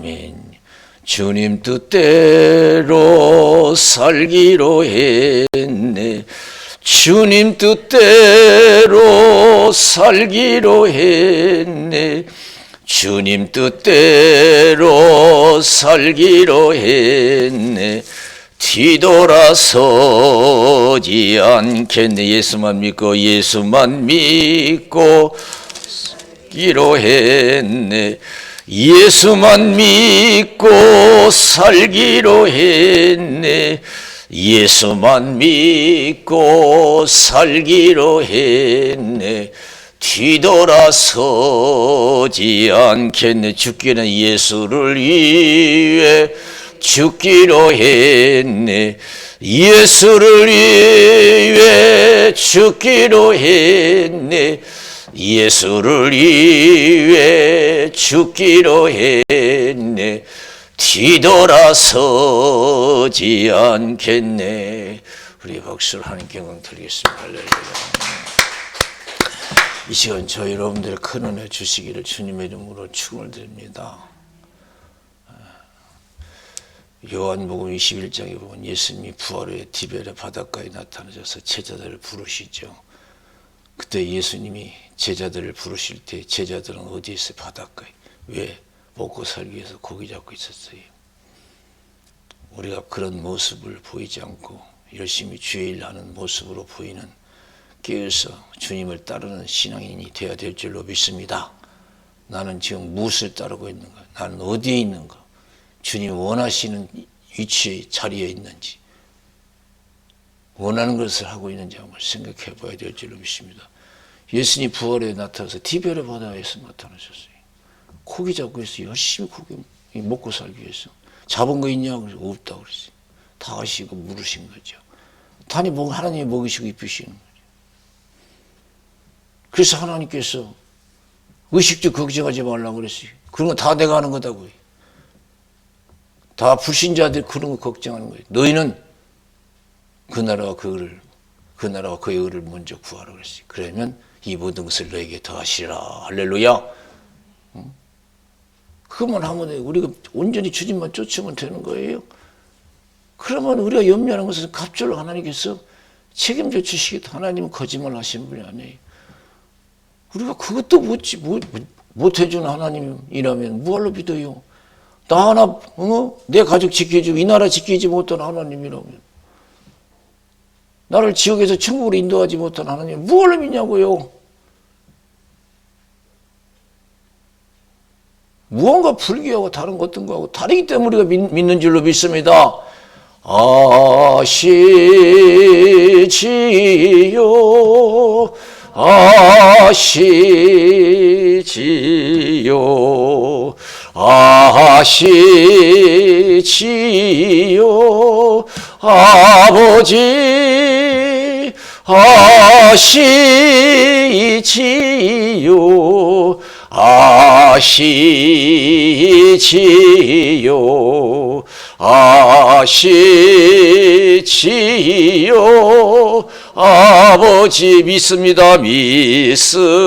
아멘. 주님 뜻대로 살기로 했네. 주님 뜻대로 살기로 했네. 주님 뜻대로 살기로 했네. 뒤돌아서지 않겠네. 예수만 믿고 살기로 했네. 예수만 믿고 살기로 했네. 예수만 믿고 살기로 했네. 뒤돌아서지 않겠네. 죽기는 예수를 위해 죽기로 했네. 예수를 위해 죽기로 했네. 예수를 위해 죽기로 했네. 뒤돌아서지 않겠네. 우리 박수를 하나님께 영광 드리겠습니다. 할렐루야. 이 시간 저희 여러분들의 큰 은혜 주시기를 주님의 이름으로 축원을 드립니다. 요한복음 21장에 보면 예수님이 부활 후에 디베레 바닷가에 나타나셔서 제자들을 부르시죠. 그때 예수님이 제자들을 부르실 때 제자들은 어디에 있어요? 바닷가에. 왜? 먹고 살기 위해서 고기 잡고 있었어요. 우리가 그런 모습을 보이지 않고 열심히 주의 일 하는 모습으로 보이는 깨어서 주님을 따르는 신앙인이 되어야 될 줄로 믿습니다. 나는 지금 무엇을 따르고 있는가? 나는 어디에 있는가? 주님이 원하시는 위치에 자리에 있는지, 원하는 것을 하고 있는지 한번 생각해 봐야 될 줄로 믿습니다. 예수님 부활에 나타나서 디베레 바다에서 나타나셨어요. 고기 잡고 있어. 열심히 고기 먹고 살기 위해서. 잡은 거 있냐고 그래서 없다고 그랬어요. 다 하시고 물으신 거죠. 하나님이 먹이시고 입히시는 거죠. 그래서 하나님께서 의식주 걱정하지 말라고 그랬어요. 그런 거 다 내가 하는 거다고요. 다 불신자들 그런 거 걱정하는 거예요. 너희는 그 나라와 그의 의를 먼저 구하라 그랬어요. 그러면 이 모든 것을 너에게 더하시리라. 할렐루야. 그것만 하면 돼요. 우리가 온전히 주님만 쫓으면 되는 거예요. 그러면 우리가 염려하는 것은 갑절로 하나님께서 책임져 주시겠다. 하나님은 거짓말 하시는 분이 아니에요. 우리가 그것도 못 해주는 하나님이라면 무엇로 믿어요? 나 하나 내 가족 지켜주고 이 나라 지키지 못한 하나님이라면, 나를 지옥에서 천국으로 인도하지 못한 하나님 무엇을 믿냐고요? 무언가 불교하고 다른 어떤 거하고 다르기 때문에 우리가 믿는 줄로 믿습니다. 아시지요, 아시지요, 아시지요, 아버지 아시지요, 아시지요, 아시지요. 아버지 믿습니다. 믿습니다.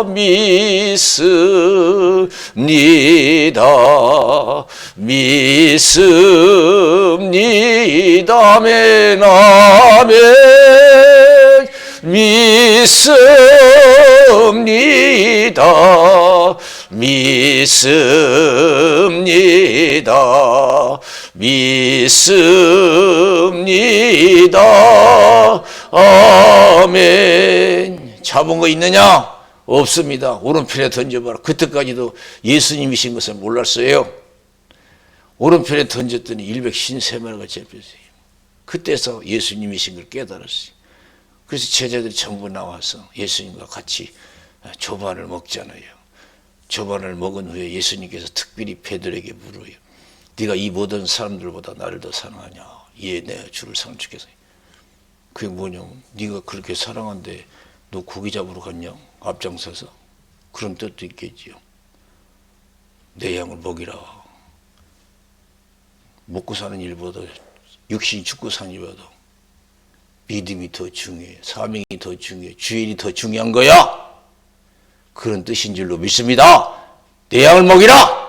믿습니다. 믿습니다. 아멘. 아멘. 믿습니다. 믿습니다. 믿습니다. 아멘. 잡은 거 있느냐? 없습니다. 오른편에 던져봐라. 그때까지도 예수님이신 것을 몰랐어요. 오른편에 던졌더니 153마리가 잡혔어요. 그때서 예수님이신 걸 깨달았어요. 그래서 제자들이 전부 나와서 예수님과 같이 조반을 먹잖아요. 조반을 먹은 후에 예수님께서 특별히 베드로에게 물어요. 네가 이 모든 사람들보다 나를 더 사랑하냐? 예, 내가 주를 사랑하겠어. 그게 뭐냐면 네가 그렇게 사랑한데 너 고기 잡으러 갔냐? 앞장서서. 그런 뜻도 있겠지요. 내 양을 먹이라. 먹고 사는 일보다 육신이 죽고 사는 일보다 믿음이 더 중요해. 사명이 더 중요해. 주일이 더 중요한 거야. 그런 뜻인 줄로 믿습니다. 내 양을 먹이라.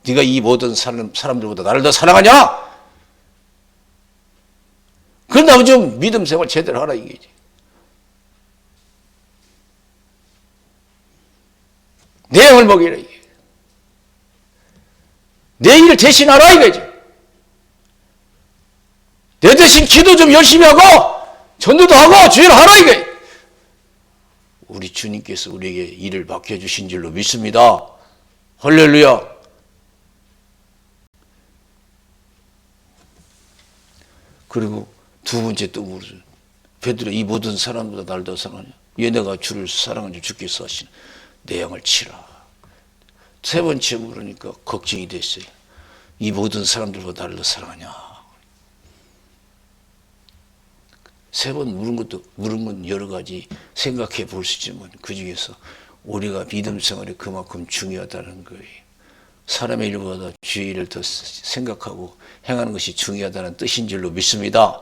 네가 이 모든 사람들보다 나를 더 사랑하냐? 그런다면 좀 믿음 생활 제대로 하라 이게지. 내 양을 먹이라 이게. 내 일을 대신하라 이거지. 내 대신 기도 좀 열심히 하고 전도도 하고 주의를 하라 이게. 우리 주님께서 우리에게 일을 맡겨주신 줄로 믿습니다. 할렐루야. 그리고 두 번째 또 물으세요. 베드로 이 모든 사람보다 나를 더 사랑하냐? 얘네가 주를 사랑하는 줄 주께서 하시는 내 양을 치라. 세 번째 물으니까 걱정이 됐어요. 이 모든 사람들보다 나를 더 사랑하냐? 세 번 물은 건 여러 가지 생각해 볼 수 있지만 그 중에서 우리가 믿음 생활이 그만큼 중요하다는 거예요. 사람의 일보다 주의 일을 더 생각하고 행하는 것이 중요하다는 뜻인 줄로 믿습니다.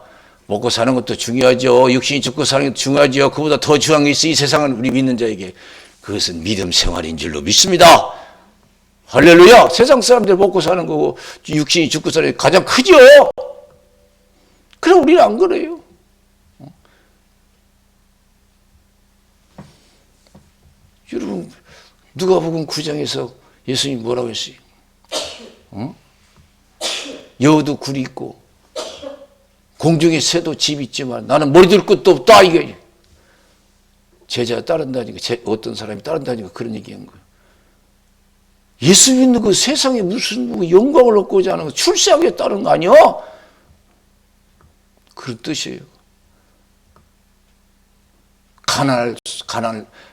먹고 사는 것도 중요하죠. 육신이 죽고 사는 것도 중요하죠. 그보다 더 중요한 게 있어. 이 세상은 우리 믿는 자에게 그것은 믿음 생활인 줄로 믿습니다. 할렐루야. 세상 사람들 먹고 사는 거고 육신이 죽고 사는 게 가장 크죠. 그럼 우리는 안 그래요. 여러분 누가복음 9장에서 예수님이 뭐라고 했어요? 여우도 굴이 있고 공중에 새도 집이 있지만 나는 머리 둘 것도 없다 이게. 제자가 따른다니까 어떤 사람이 따른다니까 그런 얘기한 거예요. 예수 믿는 그 세상에 무슨 영광을 얻고자 하는 거 출세하게 따르는 거 아니야? 그런 뜻이에요.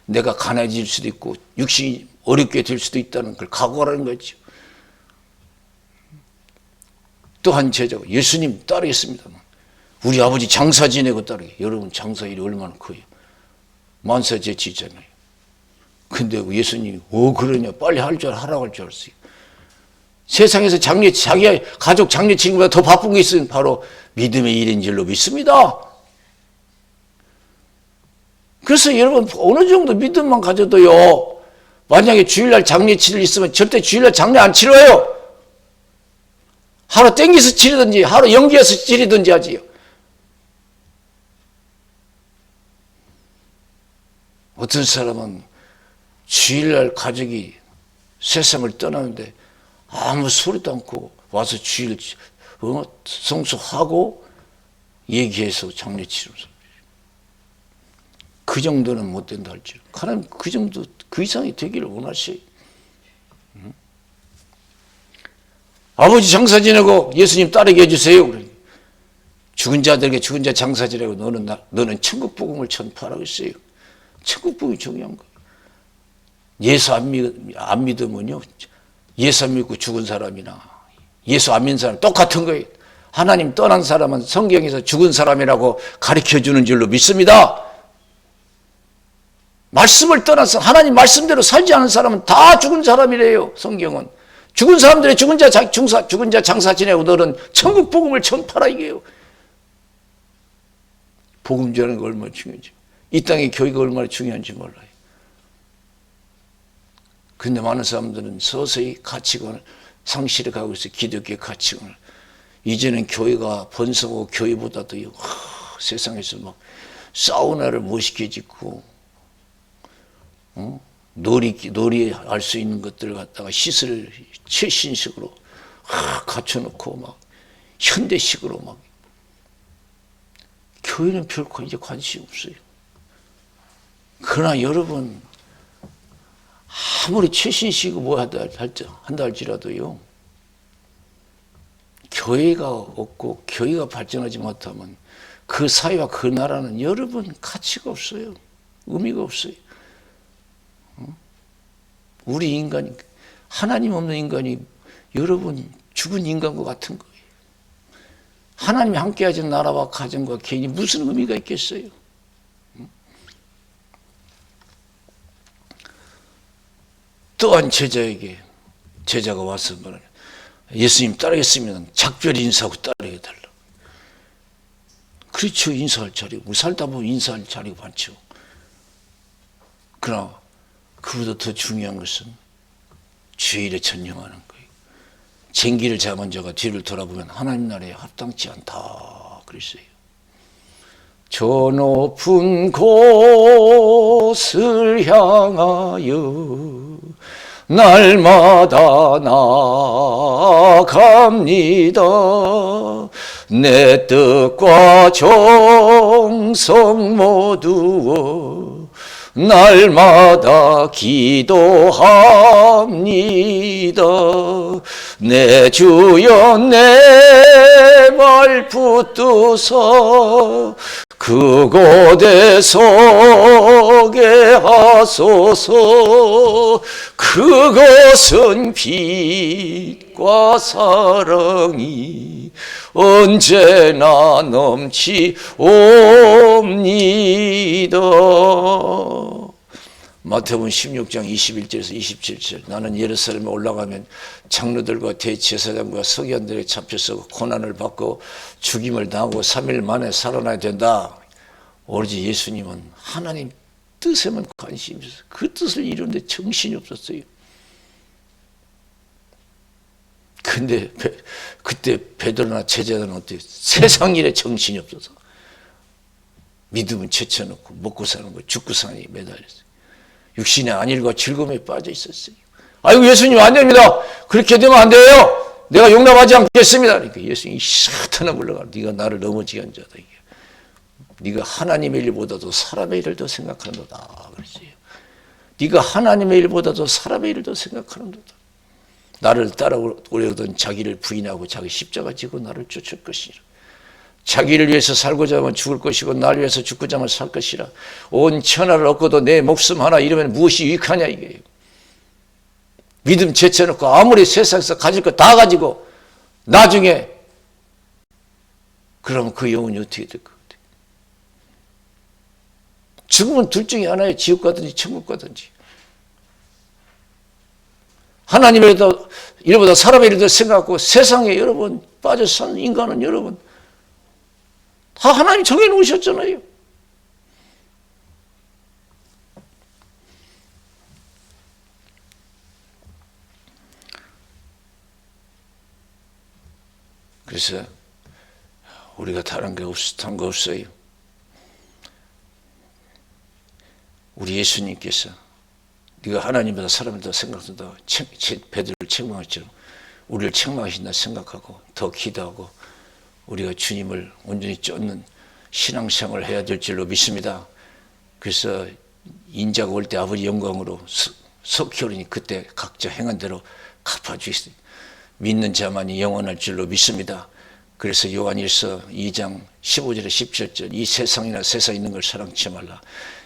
내가 가난해질 수도 있고 육신이 어렵게 될 수도 있다는 걸 각오하라는 거죠. 또 한 제자가 예수님 따르겠습니다만 우리 아버지 장사 지내고 따르게. 여러분 장사일이 얼마나 커요. 만사제치잖아요. 근데 예수님이 그러냐 빨리 할 줄 하라고 할 줄 알았어요. 세상에서 자기 가족 장례치는 것보다 더 바쁜 게 있으면 바로 믿음의 일인 줄로 믿습니다. 그래서 여러분 어느 정도 믿음만 가져도요. 만약에 주일날 장례치를 있으면 절대 주일날 장례 안 치러요. 하루 땡겨서 치르든지 하루 연기해서 치르든지 하지요. 어떤 사람은 주일날 가족이 세상을 떠나는데 아무 소리도 않고 와서 주일 성수하고 얘기해서 장례 치르면서 그 정도는 못 된다 할지라도 하나님 그 정도 그 이상이 되기를 원하셔요. 아버지 장사 지내고 예수님 따르게 해주세요. 죽은 자들에게 죽은 자 장사 지내고 너는 천국 복음을 전파하라고 했어요. 천국 복음이 중요한 거예요. 예수 안 믿으면요. 예수 안 믿고 죽은 사람이나 예수 안 믿는 사람 똑같은 거예요. 하나님 떠난 사람은 성경에서 죽은 사람이라고 가르쳐주는 줄로 믿습니다. 말씀을 떠나서 하나님 말씀대로 살지 않은 사람은 다 죽은 사람이래요. 성경은. 죽은 사람들의 죽은 자 장사 지내고 너는 천국 복음을 전파라 이게요. 복음 전하는 거 얼마나 중요한지. 이 땅의 교회가 얼마나 중요한지 몰라요. 근데 많은 사람들은 서서히 가치관을 상실해 가고 있어요. 기독교의 가치관을. 이제는 교회가 번성하고 교회보다도 세상에서 막 사우나를 멋있게 짓고 놀이할 수 있는 것들을 갖다가 시설 최신식으로 갖춰놓고 막 현대식으로 막 교회는 별로 이제 관심이 없어요. 그러나 여러분 아무리 최신식으로 뭐 한다 할지라도요 교회가 없고 교회가 발전하지 못하면 그 사회와 그 나라는 여러분 가치가 없어요. 의미가 없어요. 우리 인간이 하나님 없는 인간이 여러분 죽은 인간과 같은 거예요. 하나님이 함께하지 나라와 가정과 개인이 무슨 의미가 있겠어요? 또한 제자가 와서 말하는 예수님 따르겠으면 작별 인사하고 따르게 달라. 그렇죠. 인사할 자리고 우리 살다 보면 인사할 자리가 많죠. 그러나 그보다 더 중요한 것은 죄일에 전념하는 거예요. 쟁기를 잡은 자가 뒤를 돌아보면 하나님 나라에 합당치 않다 그랬어요. 저 높은 곳을 향하여 날마다 나아갑니다. 내 뜻과 정성 모두어 날마다 기도합니다. 내 주여 내 발 붙드사 그곳에 서게 하소서. 그것은 빛과 사랑이 언제나 넘치옵니다. 마태복음 16장 21절에서 27절. 나는 예루살렘에 올라가면 장로들과 대제사장과 서기관들에 잡혀서 고난을 받고 죽임을 당하고 3일 만에 살아나야 된다. 오로지 예수님은 하나님 뜻에만 관심이 있었어요. 그 뜻을 이루는데 정신이 없었어요. 근데 그때 베드로나 제자들은 어때요? 세상 일에 정신이 없어서 믿음은 제쳐놓고 먹고 사는 거 죽고 사니 매달렸어요. 육신의 안일과 즐거움에 빠져 있었어요. 아이고 예수님 안 됩니다. 그렇게 되면 안 돼요. 내가 용납하지 않겠습니다. 그러니까 예수님이 사탄아 물러가. 네가 나를 넘어지게 한 자다. 네가 하나님의 일보다도 사람의 일을 더 생각하는도다. 그랬어요. 네가 하나님의 일보다도 사람의 일을 더 생각하는도다. 나를 따라오려던 자기를 부인하고 자기 십자가 지고 나를 쫓을 것이라. 자기를 위해서 살고자 하면 죽을 것이고 나를 위해서 죽고자 하면 살 것이라. 온 천하를 얻고도 내 목숨 하나 잃으면 무엇이 유익하냐 이게. 믿음 제쳐놓고 아무리 세상에서 가질 거 다 가지고 나중에 그러면 그 영혼이 어떻게 될 것 같아요? 죽으면 둘 중에 하나에 지옥 가든지 천국 가든지. 하나님의 일보다 사람의 일을 생각하고 세상에 여러분 빠져 사는 인간은 여러분 다 하나님 정해놓으셨잖아요. 그래서 우리가 다른 게 딴 거 없어요. 우리 예수님께서 네가 하나님보다 사람을 더 생각한다. 베드로를 책망했처럼 우리를 책망하신다 생각하고 더 기도하고 우리가 주님을 온전히 쫓는 신앙생활을 해야 될 줄로 믿습니다. 그래서 인자가 올 때 아버지 영광으로 석희오르니 그때 각자 행한 대로 갚아주시니 믿는 자만이 영원할 줄로 믿습니다. 그래서 요한일서 2장 15절에 17절 이 세상이나 세상에 있는 걸 사랑치 말라.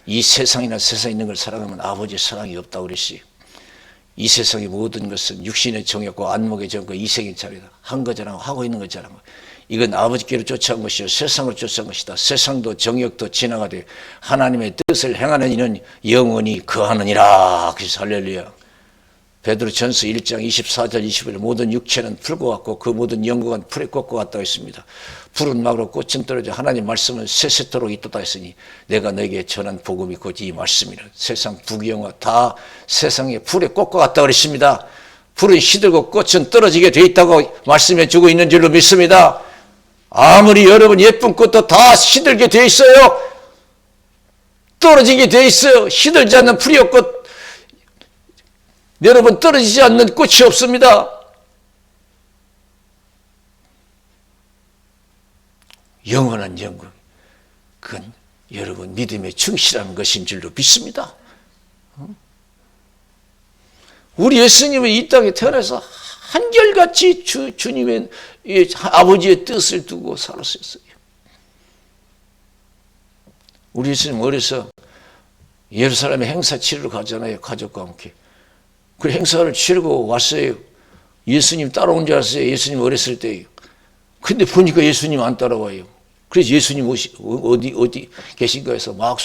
이 세상이나 세상에 있는 걸 사랑하면 아버지의 사랑이 없다고 그랬어요. 이 세상의 모든 것은 육신의 정욕과 안목의 정욕과 이생의 자리다. 한 거잖아. 하고 있는 거잖아. 이건 아버지께로 쫓아온 것이요 세상으로 쫓아온 것이다. 세상도 정욕도 지나가되 하나님의 뜻을 행하는 이는 영원히 거하느니라. 그래서 할렐루야. 베드로전서 1장 24절 25절 모든 육체는 풀과 같고 그 모든 영광은 풀의 꽃과 같다고 했습니다. 푸른 막으로 꽃은 떨어져 하나님 말씀은 세세토록 있도다 했으니 내가 너에게 전한 복음이 곧 이 말씀이라. 세상 부귀영화 다 세상의 풀의 꽃과 같다고 그랬습니다. 풀은 시들고 꽃은 떨어지게 돼 있다고 말씀해 주고 있는 줄로 믿습니다. 아무리 여러분 예쁜 꽃도 다 시들게 돼 있어요. 떨어지게 돼 있어요. 시들지 않는 풀이 없고 여러분 떨어지지 않는 꽃이 없습니다. 영원한 영광, 그건 여러분 믿음에 충실한 것인 줄로 믿습니다. 우리 예수님은 이 땅에 태어나서 한결같이 주님의 아버지의 뜻을 두고 살았어요. 우리 예수님 어려서 예루살렘에 행사 치르러 가잖아요. 가족과 함께. 그 행사를 치르고 왔어요. 예수님 따라온 줄 알았어요. 예수님 어렸을 때요. 근데 보니까 예수님 안 따라와요. 그래서 예수님 어디 계신가 해서 막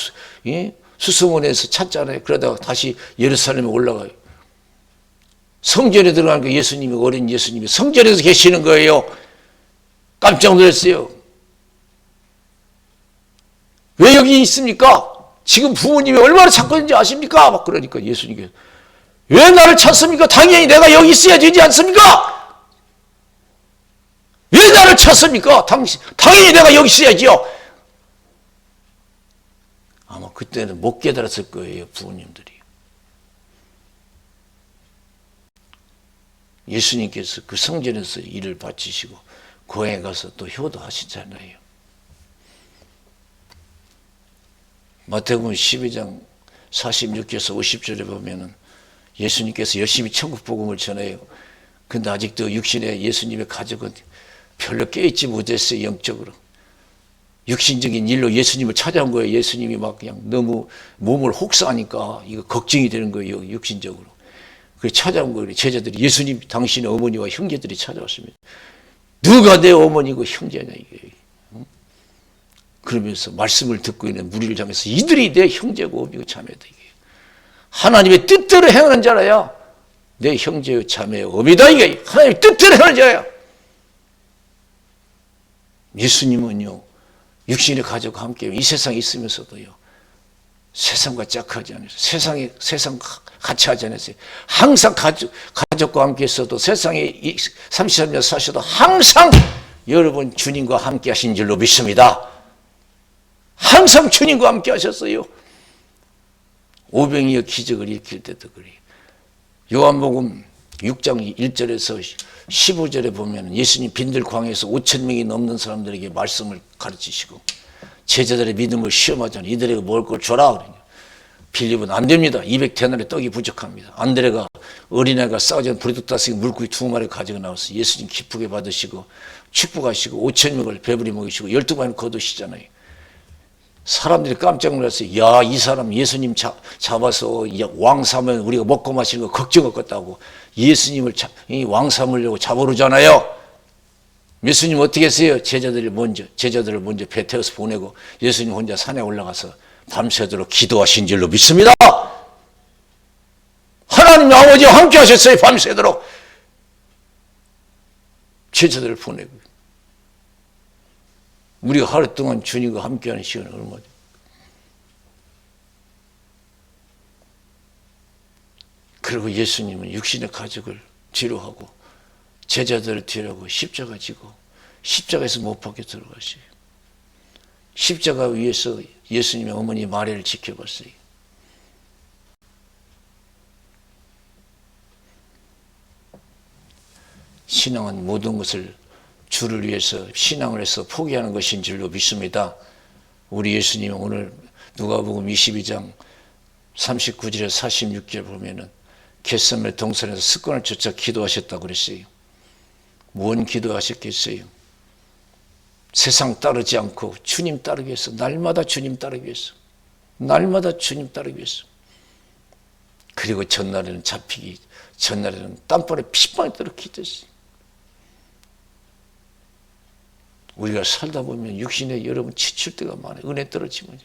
수소문에서 찾잖아요. 그러다가 다시 예루살렘에 올라가요. 성전에 들어가니까 예수님이 어린 예수님이 성전에서 계시는 거예요. 깜짝 놀랐어요. 왜 여기 있습니까? 지금 부모님이 얼마나 찾고 있는지 아십니까? 막 그러니까 예수님께서 왜 나를 찾습니까? 당연히 내가 여기 있어야 되지 않습니까? 왜 나를 찾습니까? 당연히 내가 여기 있어야지요. 아마 그때는 못 깨달았을 거예요, 부모님들이. 예수님께서 그 성전에서 일을 바치시고 고향에 가서 또 효도하시잖아요. 마태복음 12장 46절에서 50절에 보면은 예수님께서 열심히 천국 복음을 전해요. 근데 아직도 육신의 예수님의 가족은 별로 깨있지 못했어요, 영적으로. 육신적인 일로 예수님을 찾아온 거예요. 예수님이 막 그냥 너무 몸을 혹사하니까 이거 걱정이 되는 거예요, 육신적으로. 그래서 찾아온 거예요. 제자들이 예수님, 당신의 어머니와 형제들이 찾아왔습니다. 누가 내 어머니고 형제냐 이게. 그러면서 말씀을 듣고 있는 무리를 향해서 이들이 내 형제고 어미고 자매다 이게. 하나님의 뜻대로 행하는 자라야 내 형제요 자매요 어미다 이게. 하나님의 뜻대로 행하는 자야. 예수님은요 육신의 가족과 함께 이 세상에 있으면서도요 세상과 짝하지 않으세요. 세상 같이 하지 않으세요. 항상 가족과 함께 있어도 세상에 33년 사셔도 항상 여러분 주님과 함께 하신 줄로 믿습니다. 항상 주님과 함께 하셨어요. 오병이어 기적을 일으킬 때도 그래요. 요한복음 6장 1절에서 15절에 보면 예수님 빈들광야에서 5,000명이 넘는 사람들에게 말씀을 가르치시고 제자들의 믿음을 시험하자니 이들에게 먹을 걸 줘라 그러냐. 빌립은 안 됩니다. 200데나리 떡이 부족합니다. 안드레가 어린애가 싸우자는 브레드 5개 물고기 2마리 가지고 나와서 예수님 기쁘게 받으시고 축복하시고 5,000명을 배부리 먹이시고 12마리 거두시잖아요. 사람들이 깜짝 놀랐어요. 야, 이 사람 예수님 잡아서 왕 삼으면 우리가 먹고 마시는 거 걱정 없겠다고 예수님을 왕 삼으려고 잡아오잖아요. 예수님 어떻게 했어요? 제자들을 먼저 배 태워서 보내고 예수님 혼자 산에 올라가서 밤새도록 기도하신 줄로 믿습니다. 하나님 아버지와 함께 하셨어요. 밤새도록 제자들을 보내고. 우리가 하루 동안 주님과 함께하는 시간이 얼마죠? 그리고 예수님은 육신의 가족을 뒤로하고 제자들을 뒤로하고 십자가 지고 십자가에서 못 박혀 들어가시고 십자가 위에서 예수님의 어머니 마리아를 지켜봤어요. 신앙은 모든 것을 주를 위해서 신앙을 해서 포기하는 것인 줄로 믿습니다. 우리 예수님은 오늘 누가복음 22장 39절에서 46절 보면은 겟세마네 동산에서 습관을 쫓아 기도하셨다고 그랬어요. 뭔 기도하셨겠어요? 세상 따르지 않고 주님 따르기 위해서 날마다 주님 따르기 위해서 날마다 주님 따르기 위해서. 그리고 전날에는 땀벌에 피방에 떨어 기도했어요. 우리가 살다 보면 육신에 여러분 지칠 때가 많아요. 은혜 떨어지면.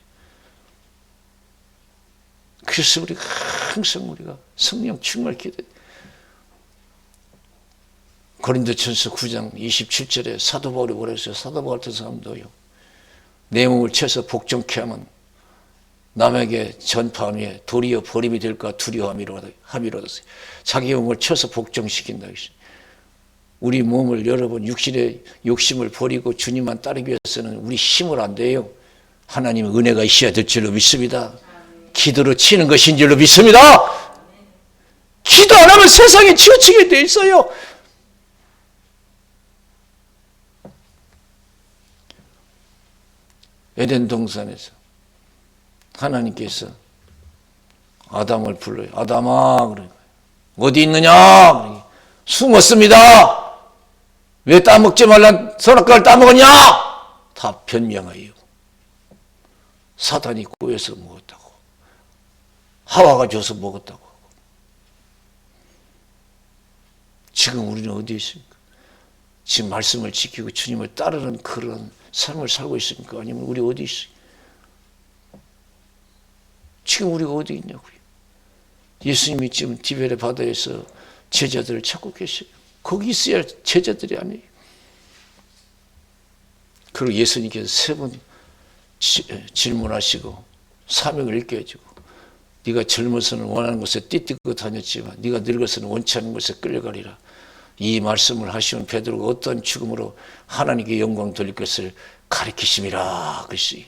그래서 우리가 항상 우리가 성령 충만을 기도해요. 고린도전서 9장 27절에 사도 바울이 뭐라 했어요? 사도 바울 같은 사람도요. 내 몸을 쳐서 복종케 하면 남에게 전파한 후에 도리어 버림이 될까 두려워함이로다어요. 자기 몸을 쳐서 복종시킨다. 우리 몸을 여러분 육신의 욕심을 버리고 주님만 따르기 위해서는 우리 힘을 안 돼요. 하나님의 은혜가 있어야 될 줄로 믿습니다. 기도로 치는 것인 줄로 믿습니다. 기도 안 하면 세상에 치우치게 돼 있어요. 에덴 동산에서 하나님께서 아담을 불러요. 아담아, 그래. 어디 있느냐? 숨었습니다. 왜 따먹지 말란 선악과를 따먹었냐? 다 변명해요. 사단이 꼬여서 먹었다고. 하와가 줘서 먹었다고. 지금 우리는 어디에 있습니까? 지금 말씀을 지키고 주님을 따르는 그런 삶을 살고 있습니까? 아니면 우리 어디 있어요? 지금 우리가 어디 있냐고요? 예수님이 지금 디베레 바다에서 제자들을 찾고 계셔요. 거기 있어야 제자들이 아니에요. 그리고 예수님께서 3번 질문하시고 사명을 잃게 해주고, 네가 젊어서는 원하는 곳에 띠띠고 다녔지만 네가 늙어서는 원치 않는 곳에 끌려가리라. 이 말씀을 하시온 베드로가 어떤 죽음으로 하나님께 영광 돌릴 것을 가리키심이라. 글쎄,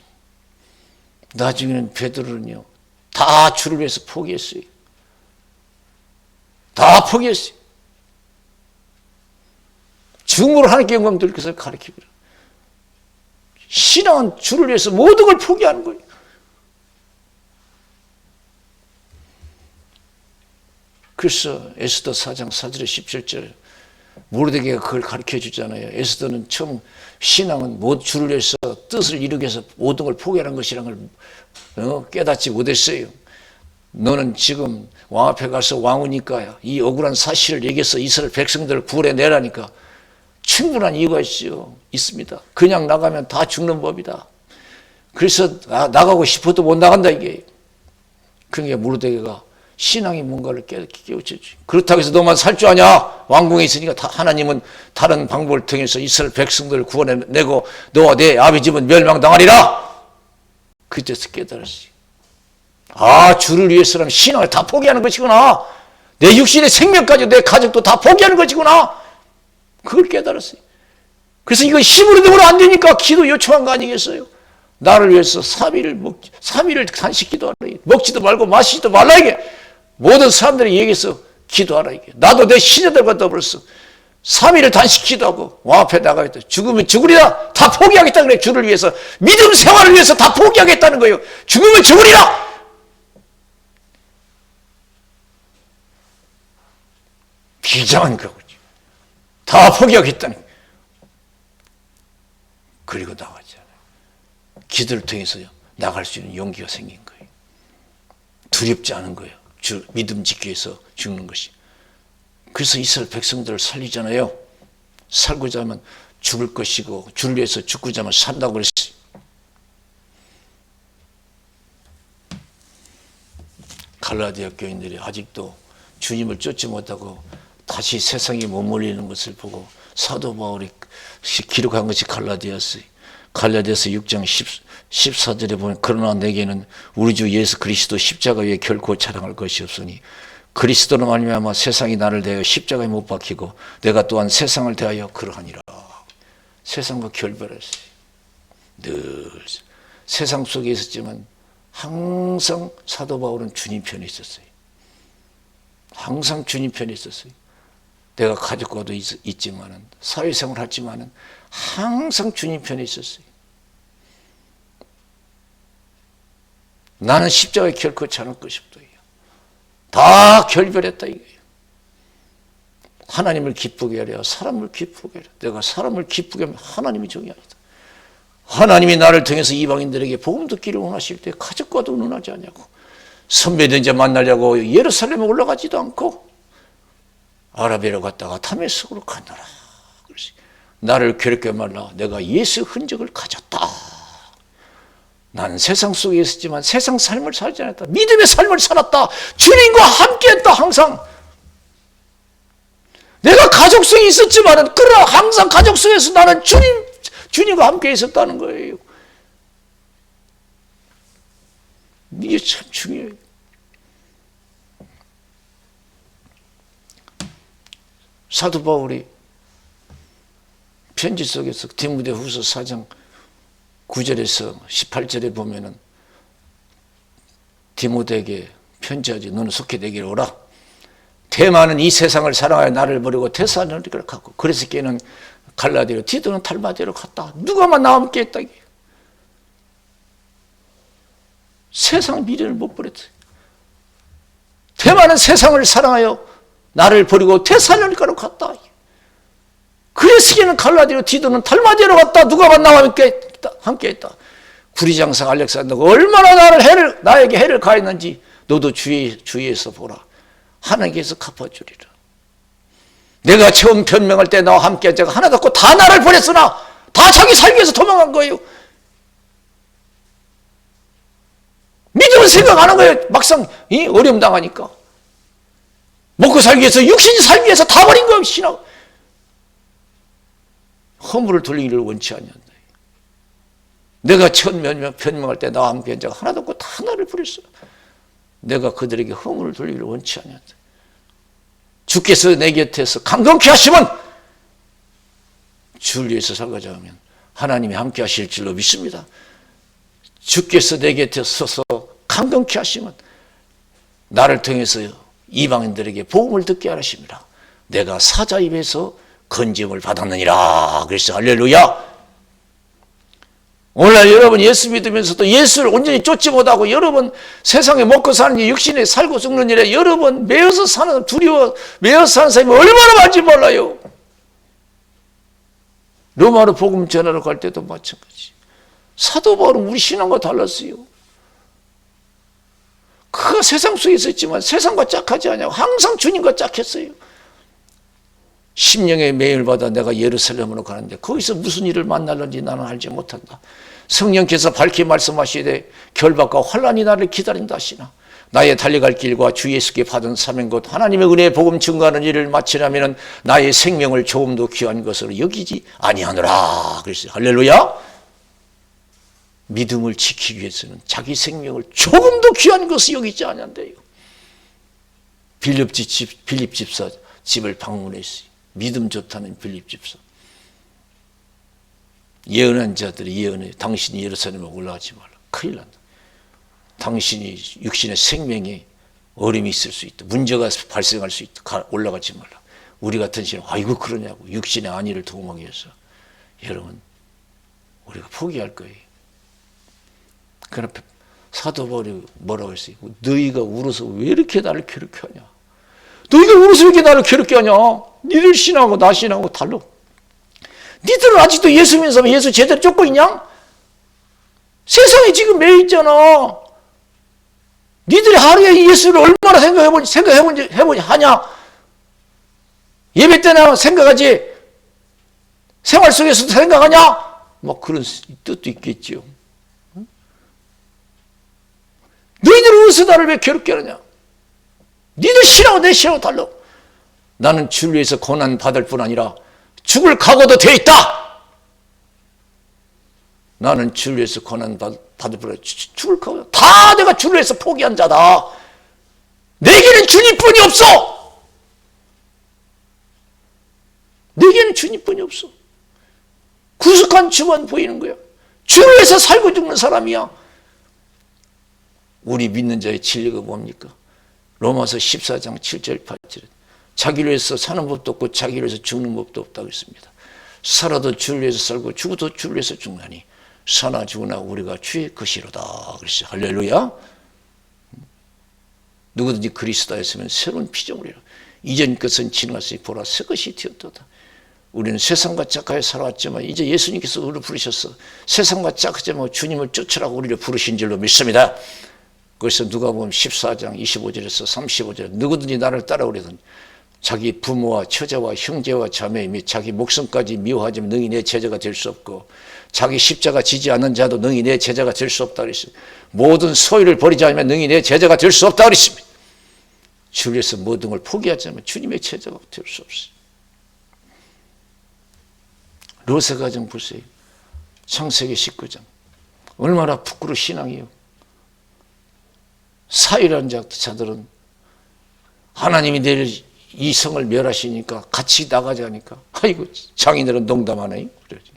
나중에는 베드로는요, 다 주를 위해서 포기했어요. 다 포기했어요. 죽음으로 하나님께 영광 돌릴 것을 가리키기라. 신앙은 주를 위해서 모든 걸 포기하는 거예요. 그래서 에스더 4장 4절에 17절 모르드게가 그걸 가르쳐 주잖아요. 에스더는 처음 신앙은 주를 위해서 뜻을 이루기 위해서 모든 걸 포기하는 것이라는 걸 깨닫지 못했어요. 너는 지금 왕 앞에 가서 왕이니까 이 억울한 사실을 얘기해서 이스라엘 백성들을 구원해내라니까 충분한 이유가 있습니다. 그냥 나가면 다 죽는 법이다. 그래서 나가고 싶어도 못 나간다 이게. 그러니까 모르드게가 신앙이 뭔가를 깨우쳐주지. 그렇다고 해서 너만 살 줄 아냐? 왕궁에 있으니까 하나님은 다른 방법을 통해서 이스라엘 백성들을 구원해내고 너와 내 아비 집은 멸망당하리라. 그때서 깨달았어요. 아, 주를 위해서라면 신앙을 다 포기하는 것이구나. 내 육신의 생명까지 내 가족도 다 포기하는 것이구나. 그걸 깨달았어요. 그래서 이거 힘으로 되면 안 되니까 기도 요청한 거 아니겠어요? 나를 위해서 3일을 단식 기도하라. 먹지도 말고 마시지도 말라 이게. 모든 사람들이 얘기해서 기도하라 이게. 나도 내 시녀들과 더불어서 3일을 단식 기도하고 왕 앞에 나가겠다. 죽으면 죽으리라. 다 포기하겠다 그래. 주를 위해서. 믿음 생활을 위해서 다 포기하겠다는 거예요. 죽으면 죽으리라. 비장한 거죠. 다 포기하겠다는 거예요. 그리고 나가잖아요. 기도를 통해서요, 나갈 수 있는 용기가 생긴 거예요. 두렵지 않은 거예요. 믿음 지키기 위해서 죽는 것이. 그래서 이스라엘 백성들을 살리잖아요. 살고자 하면 죽을 것이고 주를 위해서 죽고자 하면 산다고 그랬어요. 갈라디아 교인들이 아직도 주님을 쫓지 못하고 다시 세상에 머물리는 것을 보고 사도 바울이 기록한 것이 갈라디아서요. 갈라디아서 6장 14절에 보면 그러나 내게는 우리 주 예수 그리스도 십자가 위에 결코 자랑할 것이 없으니 그리스도로 말미암아 세상이 나를 대하여 십자가에 못 박히고 내가 또한 세상을 대하여 그러하니라. 세상과 결별했어요. 늘 세상 속에 있었지만 항상 사도 바울은 주님 편에 있었어요. 항상 주님 편에 있었어요. 내가 가족과도 있지만은 사회생활 하지만은 항상 주님 편에 있었어요. 나는 십자가에 결코 자랄 것이 없다. 다 결별했다 이거예요. 하나님을 기쁘게 하려 사람을 기쁘게 하려. 내가 사람을 기쁘게 하면 하나님이 정의하리다. 하나님이 나를 통해서 이방인들에게 복음 듣기를 원하실 때 가족과도 논하지 않냐고. 선배들 이제 만나려고 예루살렘에 올라가지도 않고 아라비아로 갔다가 다메섹으로 가노라. 나를 괴롭게 말라. 내가 예수 흔적을 가졌다. 나는 세상 속에 있었지만 세상 삶을 살지 않았다. 믿음의 삶을 살았다. 주님과 함께했다. 항상. 내가 가족 속에 있었지만 그러나 항상 가족 속에서 나는 주님과 함께 있었다는 거예요. 이게 참 중요해요. 사도 바울이 편지 속에서 디모데후서 4장 9절에서 18절에 보면은 디모데에게 편지하지. 너는 속히 내게로 오라. 대마는 이 세상을 사랑하여 나를 버리고 데살로니가를 갔고 그래서 걔는 갈라디아로 디도는 달마디아로 갔다. 누가만 나와 함께 했다. 세상 미래를 못 버렸어요. 대마는 세상을 사랑하여 나를 버리고 데살로니가로 갔다. 그래서 걔는 갈라디아로 디도는 달마디아로 갔다. 누가만 나와 함께 했다. 구리장상 알렉산더가 얼마나 나에게 해를 가했는지 너도 주위에서 보라. 하나님께서 갚아주리라. 내가 처음 변명할 때 나와 함께 한 자가 하나도 없고 다 나를 버렸으나 다 자기 살기 위해서 도망간 거예요. 믿음은 생각 안 한 거예요. 막상 어려움 당하니까. 먹고 살기 위해서 육신이 살기 위해서 다 버린 거예요. 신앙. 허물을 돌리기를 원치 않는다. 내가 처음 변명할 때 나와 함께 한 자가 하나도 없고 다 나를 사자를 부렸어. 내가 그들에게 허물을 돌리기를 원치 아니한다. 주께서 내 곁에서 강건케 하시면 주를 위해서 살고자 하면 하나님이 함께 하실 줄로 믿습니다. 주께서 내 곁에 서서 강건케 하시면 나를 통해서 이방인들에게 복음을 듣게 하십니다. 내가 사자 입에서 건짐을 받았느니라. 그래서 할렐루야. 오늘날 여러분 예수 믿으면서도 예수를 온전히 쫓지 못하고 여러분 세상에 먹고 사는 일, 육신에 살고 죽는 일에 여러분 매여서 사는, 두려워 매여서 사는 사람이 얼마나 많은지 몰라요. 로마로 복음 전하러 갈 때도 마찬가지. 사도 바울은 우리 신앙과 달랐어요. 그가 세상 속에 있었지만 세상과 짝하지 않냐고 항상 주님과 짝했어요. 심령의 매임을 받아 내가 예루살렘으로 가는데 거기서 무슨 일을 만날는지 나는 알지 못한다. 성령께서 밝히 말씀하시되 결박과 환난이 나를 기다린다 하시나 나의 달려갈 길과 주 예수께 받은 사명 곧 하나님의 은혜의 복음 증거하는 일을 마치려면 나의 생명을 조금도 귀한 것으로 여기지 아니하노라. 그랬어요. 할렐루야. 믿음을 지키기 위해서는 자기 생명을 조금도 귀한 것을 여기지 아니한대요. 빌립 집사 집을 방문했어요. 믿음 좋다는 빌립 집사. 예언한 자들이 예언해. 당신이 예루살렘에 올라가지 말라. 큰일 난다. 당신이 육신의 생명에 어려움이 있을 수 있다. 문제가 발생할 수 있다. 올라가지 말라. 우리 같은 신은 아이고 그러냐고 육신의 안위를 도모하기 위해서 여러분 우리가 포기할 거예요. 그러나 사도 바울이 뭐라고 했어요? 너희가 울어서 왜 이렇게 나를 괴롭게 하냐? 너희가 울어서 왜 이렇게 나를 괴롭게 하냐? 니들 신하고 나 신하고 달라. 니들은 아직도 예수 믿는 사람 예수 제대로 쫓고 있냐? 세상에 지금 매여 있잖아. 니들이 하루에 예수를 얼마나 생각해보니 하냐? 예배 때나 생각하지? 생활 속에서도 생각하냐? 뭐 그런 뜻도 있겠지요. 너희들 어디서 나를 왜 괴롭게 하느냐? 니들 싫어하고 내 싫어하고 달라. 나는 주를 위해서 고난 받을 뿐 아니라 죽을 각오도 되어 있다. 나는 주를 위해서 고난 받을 뿐 아니라 죽을 각오도 다 내가 주를 위해서 포기한 자다. 내게는 주님뿐이 없어. 내게는 주님뿐이 없어. 구속한 주만 보이는 거야. 주를 위해서 살고 죽는 사람이야. 우리 믿는 자의 진리가 뭡니까? 로마서 14장 7절 8절에 자기를 위해서 사는 법도 없고 자기를 위해서 죽는 법도 없다고 했습니다. 살아도 주를 위해서 살고 죽어도 주를 위해서 죽나니 사나 죽으나 우리가 주의 것이로다. 그랬어요. 할렐루야. 누구든지 그리스도에 있으면 새로운 피조물이라. 이전 것은 지나갔으니 보라 새 것이 되었도다. 우리는 세상과 짝하여 살아왔지만 이제 예수님께서 우리를 부르셔서 세상과 짝하지 말고 주님을 쫓으라고 우리를 부르신 줄로 믿습니다. 그래서 누가복음 14장 25절에서 35절 누구든지 나를 따라오려든 자기 부모와 처자와 형제와 자매 및 자기 목숨까지 미워하지만 능히 내 제자가 될 수 없고 자기 십자가 지지 않는 자도 능히 내 제자가 될 수 없다 그랬습니다. 모든 소유를 버리지 않으면 능히 내 제자가 될 수 없다 그랬습니다. 주를 위해서 모든 걸 포기하지 않으면 주님의 제자가 될 수 없어요. 롯의 가정 보세요. 창세기 19장 얼마나 부끄러운 신앙이에요. 사이라는 자들은 하나님이 내일 이 성을 멸하시니까 같이 나가자니까 아이고 장인들은 농담하네. 그러지.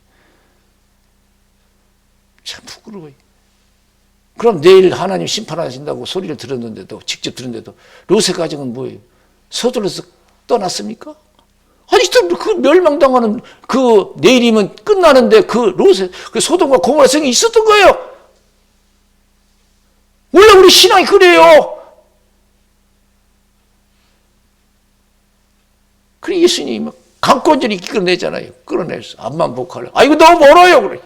참 부끄러워요. 그럼 내일 하나님 심판하신다고 소리를 들었는데도 직접 들었는데도 롯의 가정은 뭐예요? 서둘러서 떠났습니까? 아직도 그 멸망당하는 그 내일이면 끝나는데 그 롯의 그 소돔과 고모라 성이 있었던 거예요. 원래 우리 신앙이 그래요. 그래 예수님이 막 강권절이 끌어내잖아요. 끌어내서 앞만 보고 가려. 아 이거 너무 멀어요. 그래.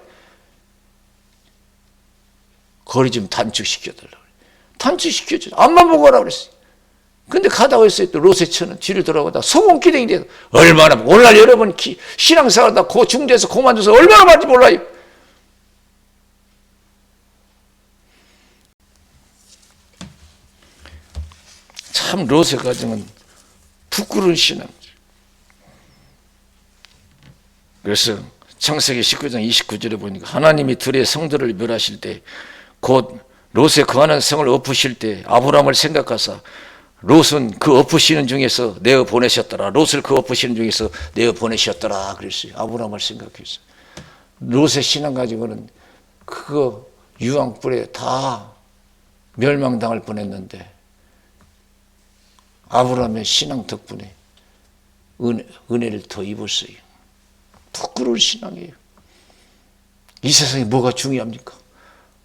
거리 좀 단축시켜달라고 그래. 단축시켜줘. 앞만 보고 가라고 그랬어요. 근데 가다가 있어요. 또 롯의 처는 뒤를 돌아보다 소금기둥이 돼서 얼마나 오늘날 여러분 신앙생활하다 중대에서 고만둬서 얼마나 많은지 몰라요. 참 롯의 가정은 부끄러운 신앙. 그래서 창세기 19장 29절에 보니까 하나님이 들의 성들을 멸하실 때 곧 롯의 거하는 성을 엎으실 때 아브라함을 생각하사 롯은 그 엎으시는 중에서 내어 보내셨더라. 롯을 그 엎으시는 중에서 내어 보내셨더라 그랬어요. 아브라함을 생각해서. 롯의 신앙 가지고는 그거 유황불에 다 멸망당할 뻔했는데 아브라함의 신앙 덕분에 은혜를 더 입었어요. 부끄러울 신앙이에요. 이 세상에 뭐가 중요합니까?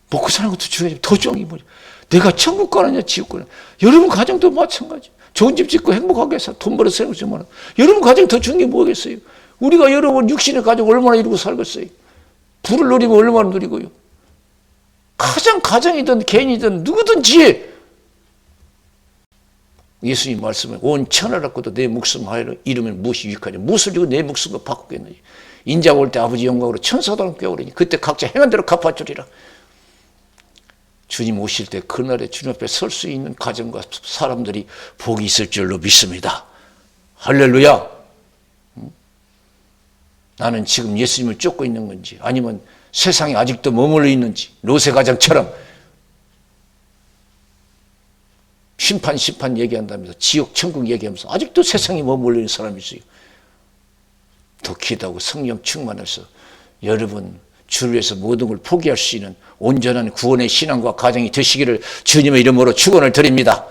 먹고 사는 것도 중요하지만 더 중요한 게 뭐냐? 내가 천국 가느냐 지옥 가느냐. 여러분 가정도 마찬가지. 좋은 집 짓고 행복하게 돈 벌어서 살겠지만 여러분 가정 더 중요한 게 뭐겠어요? 우리가 여러분 육신의 가정 얼마나 이루고 살겠어요? 부를 누리면 얼마나 누리고요. 가정이든 개인이든 누구든지 예수님 말씀에 온 천하를 갖고도 내 목숨 하여 잃으면 무엇이 유익하냐. 무엇을 주고 내 목숨을 바꾸겠느냐. 인자가 올 때 아버지 영광으로 천사도 함께 오리니 그때 각자 행한 대로 갚아주리라. 주님 오실 때 그날에 주님 앞에 설 수 있는 가정과 사람들이 복이 있을 줄로 믿습니다. 할렐루야. 나는 지금 예수님을 쫓고 있는 건지 아니면 세상에 아직도 머물러 있는지 롯의 가정처럼 심판 얘기한다면서 지옥 천국 얘기하면서 아직도 세상에 머물러 있는 사람이 있어요. 더 기도하고 성령 충만해서 여러분 주를 위해서 모든 걸 포기할 수 있는 온전한 구원의 신앙과 가정이 되시기를 주님의 이름으로 축원을 드립니다.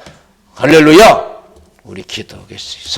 할렐루야. 우리 기도하겠습니다.